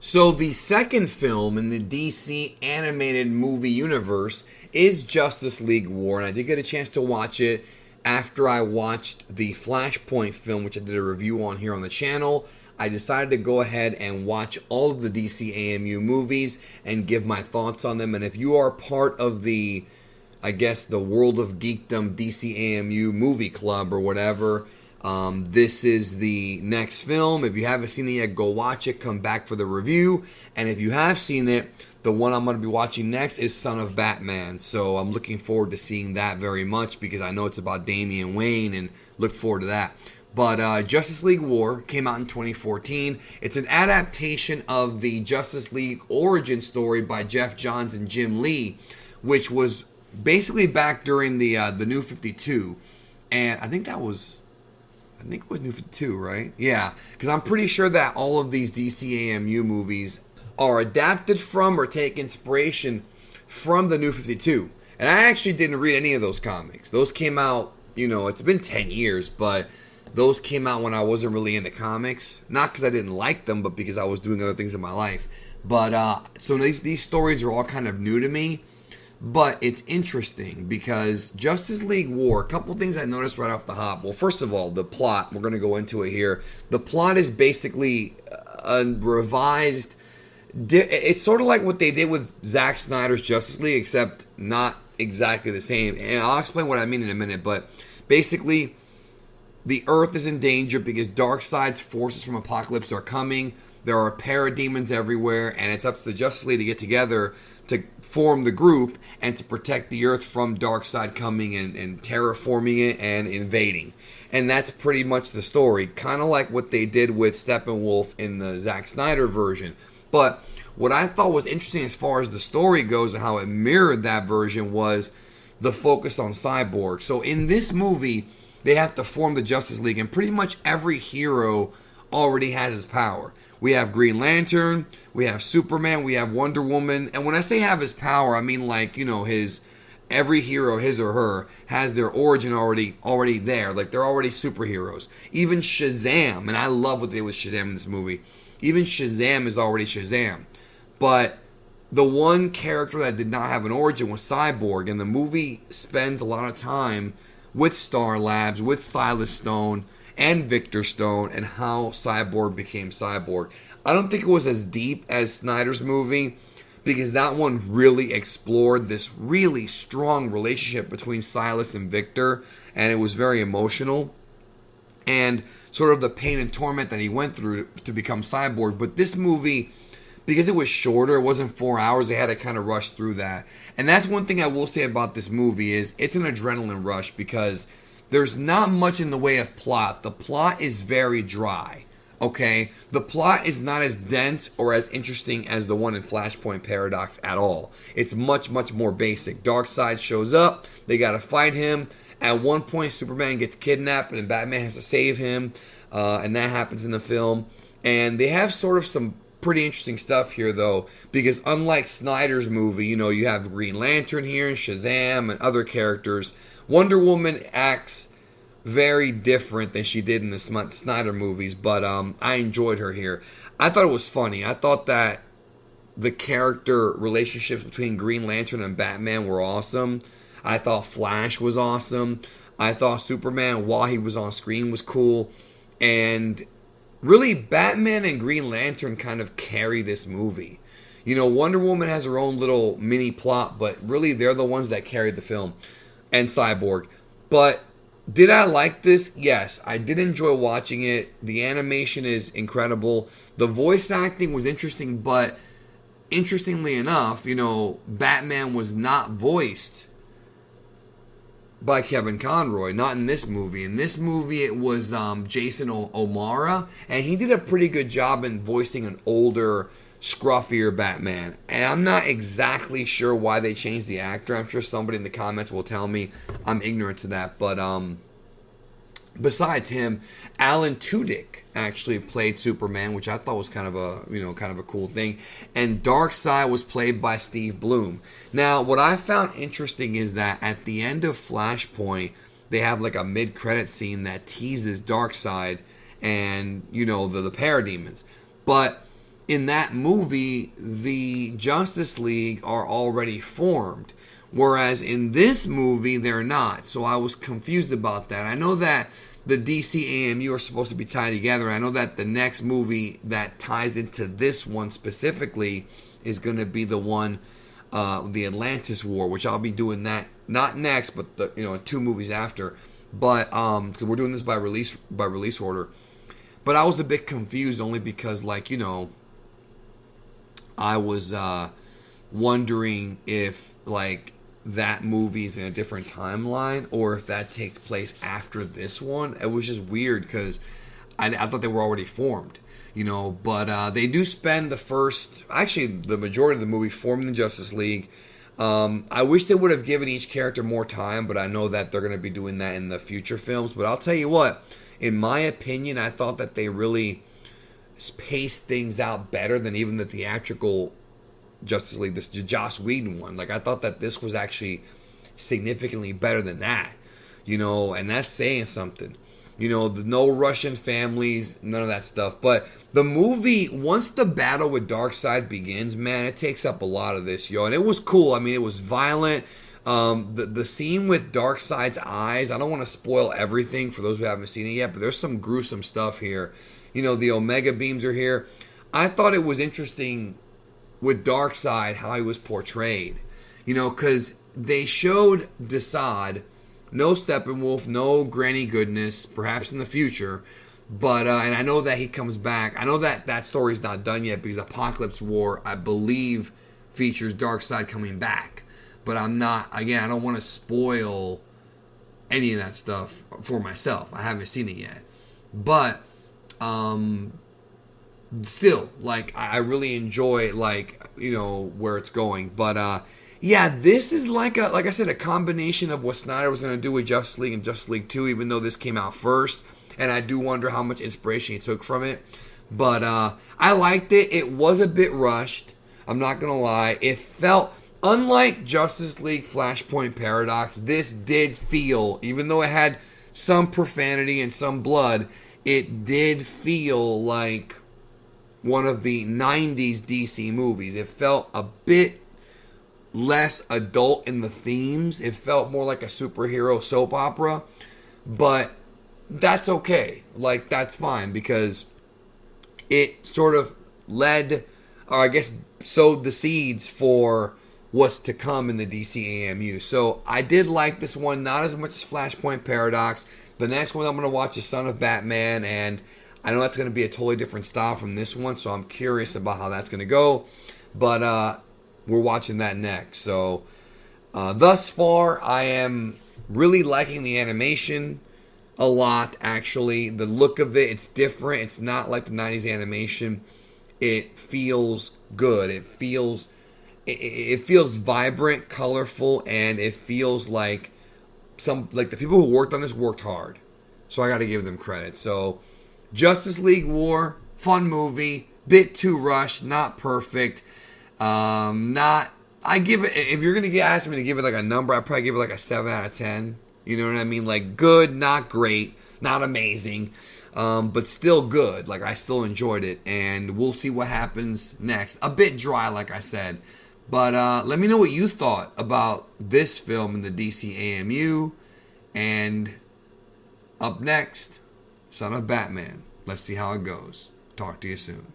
So the second film in the DC animated movie universe is Justice League War, and I did get a chance to watch it after I watched the Flashpoint film, which I did a review on here on the channel. I decided to go ahead and watch all of the DCAMU movies and give my thoughts on them. And if you are part of the, I guess, the World of Geekdom DCAMU movie club or whatever, this is the next film. If you haven't seen it yet, go watch it. Come back for the review. And if you have seen it, the one I'm going to be watching next is Son of Batman. So I'm looking forward to seeing that very much because I know it's about Damian Wayne and look forward to that. But Justice League War came out in 2014. It's an adaptation of the Justice League origin story by Jeff Johns and Jim Lee, which was basically back during the New 52. And I think it was New 52, right? Yeah, because I'm pretty sure that all of these DCAMU movies are adapted from or take inspiration from the New 52. And I actually didn't read any of those comics. Those came out, it's been 10 years, but those came out when I wasn't really into comics. Not because I didn't like them, but because I was doing other things in my life. But, so these stories are all kind of new to me. But it's interesting because Justice League War, a couple things I noticed right off the hop. Well, first of all, the plot, we're going to go into it here. The plot is basically a revised, it's sort of like what they did with Zack Snyder's Justice League, except not exactly the same. And I'll explain what I mean in a minute. But basically, the Earth is in danger because DARKSEID's forces from Apocalypse are coming. There are parademons everywhere, and it's up to the Justice League to get together to form the group and to protect the Earth from DARKSEID coming and terraforming it and invading. And that's pretty much the story, kind of like what they did with Steppenwolf in the Zack Snyder version. But what I thought was interesting as far as the story goes and how it mirrored that version was the focus on Cyborg. So in this movie, they have to form the Justice League, and pretty much every hero already has his power. We have Green Lantern, we have Superman, we have Wonder Woman, and when I say have his power, I mean like, every hero, his or her, has their origin already there. Like, they're already superheroes. Even Shazam, and I love what they did with Shazam in this movie, even Shazam is already Shazam. But the one character that did not have an origin was Cyborg, and the movie spends a lot of time with Star Labs, with Silas Stone, and Victor Stone, and how Cyborg became Cyborg. I don't think it was as deep as Snyder's movie, because that one really explored this really strong relationship between Silas and Victor, and it was very emotional, and sort of the pain and torment that he went through to become Cyborg. But this movie, because it was shorter, it wasn't 4 hours, they had to kind of rush through that. And that's one thing I will say about this movie is it's an adrenaline rush because there's not much in the way of plot. The plot is very dry, okay? The plot is not as dense or as interesting as the one in Flashpoint Paradox at all. It's much, much more basic. DARKSEID shows up. They got to fight him. At one point, Superman gets kidnapped and Batman has to save him. And that happens in the film. And they have sort of some pretty interesting stuff here, though, because unlike Snyder's movie, you have Green Lantern here and Shazam and other characters. Wonder Woman acts very different than she did in the Snyder movies, but I enjoyed her here. I thought it was funny. I thought that the character relationships between Green Lantern and Batman were awesome. I thought Flash was awesome. I thought Superman, while he was on screen, was cool. And really, Batman and Green Lantern kind of carry this movie. Wonder Woman has her own little mini plot, but really they're the ones that carry the film. And Cyborg. But did I like this? Yes, I did enjoy watching it. The animation is incredible. The voice acting was interesting, but interestingly enough, Batman was not voiced by Kevin Conroy, not in this movie. In this movie, it was Jason O'Mara, and he did a pretty good job in voicing an older, scruffier Batman. And I'm not exactly sure why they changed the actor. I'm sure somebody in the comments will tell me. I'm ignorant to that. But besides him, Alan Tudyk actually played Superman, which I thought was kind of a cool thing. And DARKSEID was played by Steve Blum. Now, what I found interesting is that at the end of Flashpoint, they have like a mid-credit scene that teases DARKSEID and, the parademons. But in that movie, the Justice League are already formed. Whereas in this movie, they're not. So I was confused about that. I know that the DCAMU are supposed to be tied together. I know that the next movie that ties into this one specifically is going to be the one, the Atlantis War, which I'll be doing that not next, but the 2 movies after. But because we're doing this by release order. But I was a bit confused only because, like, I was wondering if, like, that movie's in a different timeline or if that takes place after this one. It was just weird because I thought they were already formed, but they do spend the majority of the movie forming the Justice League. I wish they would have given each character more time, but I know that they're going to be doing that in the future films. But I'll tell you what, in my opinion, I thought that they really paced things out better than even the theatrical Justice League, this Joss Whedon one. Like, I thought that this was actually significantly better than that, and that's saying something. The no Russian families, none of that stuff. But the movie, once the battle with DARKSEID begins, man, it takes up a lot of this, and it was cool. I mean, it was violent. The scene with DARKSEID's eyes, I don't want to spoil everything for those who haven't seen it yet, but there's some gruesome stuff here. The Omega beams are here. I thought it was interesting with DARKSEID how he was portrayed, because they showed DARKSEID, no Steppenwolf, no Granny Goodness, perhaps in the future, but and I know that he comes back. I know that story's not done yet because Apocalypse War, I believe, features DARKSEID coming back, but I don't want to spoil any of that stuff for myself. I haven't seen it yet, but still, like, I really enjoy, like, where it's going. But yeah, this is like I said, a combination of what Snyder was going to do with Justice League and Justice League 2, even though this came out first, and I do wonder how much inspiration he took from it. But I liked it. It was a bit rushed, I'm not going to lie. It felt, unlike Justice League Flashpoint Paradox, this did feel, even though it had some profanity and some blood, it did feel like one of the 90s DC movies. It felt a bit less adult in the themes. It felt more like a superhero soap opera. But that's okay. Like, that's fine because it sort of led, or I guess sowed the seeds for what's to come in the DCAMU. So I did like this one, not as much as Flashpoint Paradox. The next one I'm going to watch is Son of Batman, and I know that's going to be a totally different style from this one, so I'm curious about how that's going to go. But we're watching that next. So thus far, I am really liking the animation a lot, actually. The look of it, it's different. It's not like the 90s animation. It feels good. It feels vibrant, colorful, and it feels like the people who worked on this worked hard. So I got to give them credit. So Justice League War, fun movie, bit too rushed, not perfect. I give it, if you're gonna ask me to give it like a number, I'd probably give it like a 7 out of 10. You know what I mean? Like, good, not great, not amazing, but still good. Like, I still enjoyed it, and we'll see what happens next. A bit dry, like I said, but let me know what you thought about this film in the DCAMU. And up next, Son of Batman. Let's see how it goes. Talk to you soon.